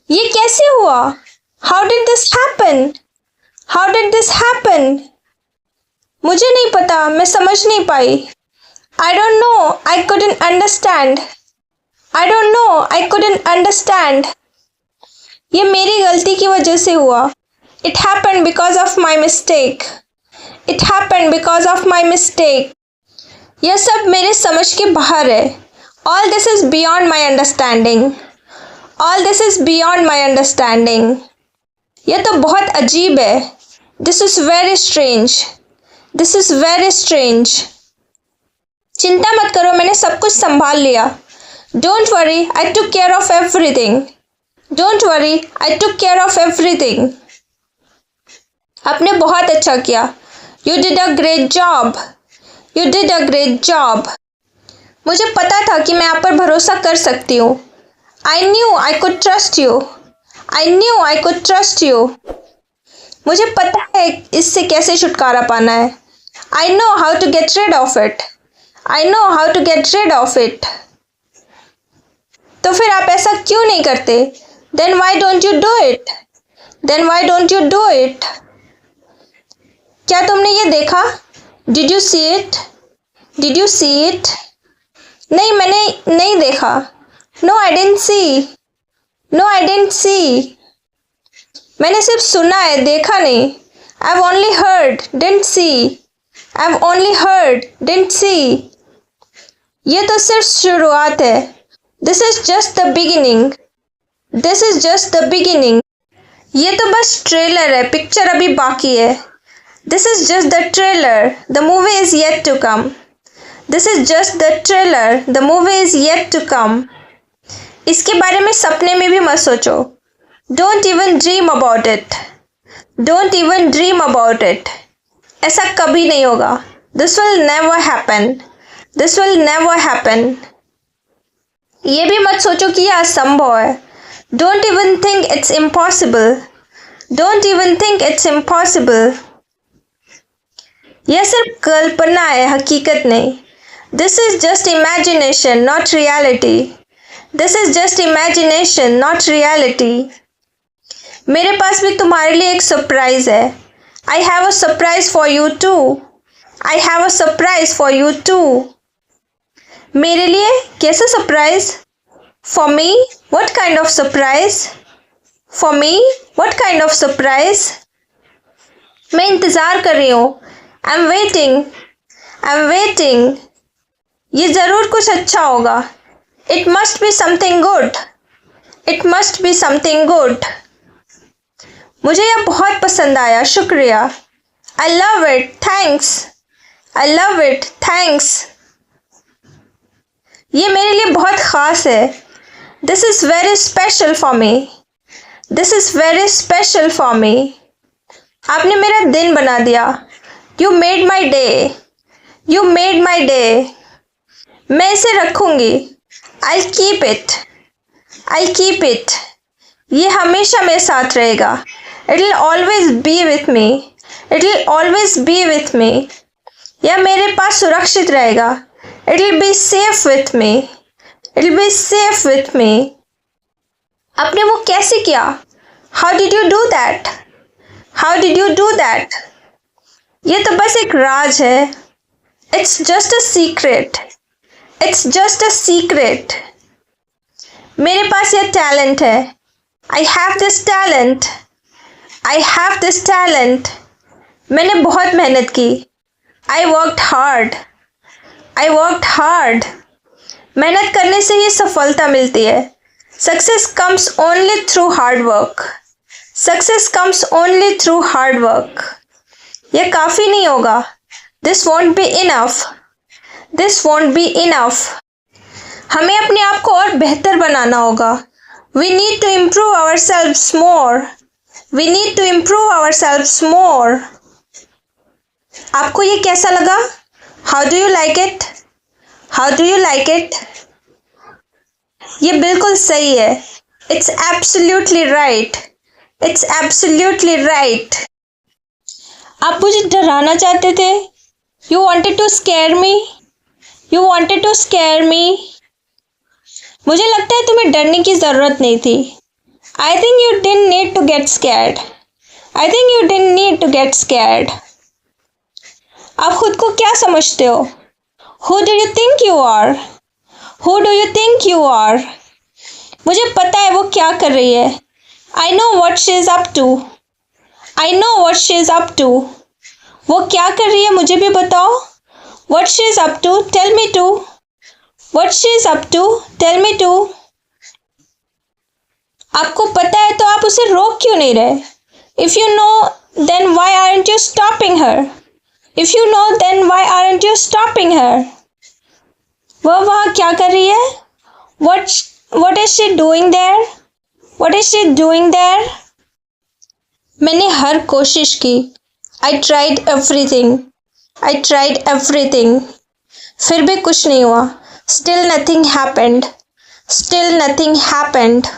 ये कैसे हुआ? How did this happen? How did this happen? मुझे नहीं पता, मैं समझ नहीं पाई। I don't know, I couldn't understand. I don't know, I couldn't understand. ये मेरी गलती की वजह से हुआ। It happened because of my mistake. It happened because of my mistake. यह सब मेरे समझ के बाहर है। All this is beyond my understanding. All this is beyond my understanding. यह तो बहुत अजीब है। This is very strange. This is very strange. चिंता मत करो, मैंने सब कुछ संभाल लिया। Don't worry, I took care of everything. Don't worry, I took care of everything. आपने बहुत अच्छा किया। You did a great job. You did a great job. मुझे पता था कि मैं आप पर भरोसा कर सकती हूँ। I knew I could trust you. I knew I could trust you. मुझे पता है इससे कैसे छुटकारा पाना है। I know how to get rid of it. I know how to get rid of it. तो फिर आप ऐसा क्यों नहीं करते? Then why don't you do it? Then why don't you do it? क्या तुमने ये देखा? Did you see it? Did you see it? नहीं, मैंने नहीं देखा। No I didn't see. No I didn't see. मैंने सिर्फ सुना है, देखा नहीं। I have only heard, didn't see. I have only heard, didn't see. ये तो सिर्फ शुरुआत है। This is just the beginning. This is just the beginning. ये तो बस ट्रेलर है, पिक्चर अभी बाकी है। This is just the trailer, the movie is yet to come. This is just the trailer, the movie is yet to come. इसके बारे में सपने में भी मत सोचो। Don't even dream about it. Don't even dream about it. ऐसा कभी नहीं होगा। This will never happen. This will never happen. ये भी मत सोचो कि यह असंभव है। Don't even think it's impossible. Don't even think it's impossible. यह सिर्फ कल्पना है, हकीकत नहीं। This is just imagination, not reality. This is just imagination, not reality. मेरे पास भी तुम्हारे लिए एक सरप्राइज है। I have a surprise for you too. I have a surprise for you too. मेरे लिए? कैसा surprise? For me? What kind of surprise? For me? What kind of surprise? मैं इंतज़ार कर रही हूँ। I am waiting. I am waiting. ये ज़रूर कुछ अच्छा होगा। It must be something good. It must be something good. मुझे यह बहुत पसंद आया, शुक्रिया। I love it, thanks. I love it, thanks. ये मेरे लिए बहुत ख़ास है। This is very special for me. This is very special for me. आपने मेरा दिन बना दिया। You made my day. You made my day. मैं इसे रखूँगी। I keep it. I keep it. ये हमेशा मेरे साथ रहेगा। It will always be with me. It will always be with me. यह मेरे पास सुरक्षित रहेगा। It will be safe with me. It will be safe with me. आपने वो कैसे किया? How did you do that? How did you do that? ये तो बस एक राज है। It's just a secret. It's just a secret. मेरे पास यह टैलेंट है। I have this talent. I have this talent. मैंने बहुत मेहनत की। I worked hard. I worked hard. मेहनत करने से ही सफलता मिलती है। Success comes only through hard work. Success comes only through hard work. यह काफ़ी नहीं होगा। This won't be enough. This won't be enough. हमें अपने आप को और बेहतर बनाना होगा। We need to improve ourselves more. We need to improve ourselves more. आपको ये कैसा लगा? How do you like it? How do you like it? ये बिल्कुल सही है। It's absolutely right. It's absolutely right. आप मुझे डराना चाहते थे। You wanted to scare me. You wanted to scare me. मुझे लगता है तुम्हें डरने की ज़रूरत नहीं थी। I think you didn't need to get scared. I think you didn't need to get scared. आप खुद को क्या समझते हो? Who do you think you are? Who do you think you are? मुझे पता है वो क्या कर रही है. I know what she is up to. I know what she is up to. वो क्या कर रही है मुझे भी बताओ. What she is up to? Tell me too. What she is up to? Tell me too. आपको पता है तो आप उसे रोक क्यों नहीं रहे? If you know, then why aren't you stopping her? If you know, then why aren't you stopping her? वह वहाँ क्या कर रही है? What is she doing there? What is she doing there? मैंने हर कोशिश की. I tried everything. I tried everything. फिर भी कुछ नहीं हुआ. Still nothing happened. Still nothing happened.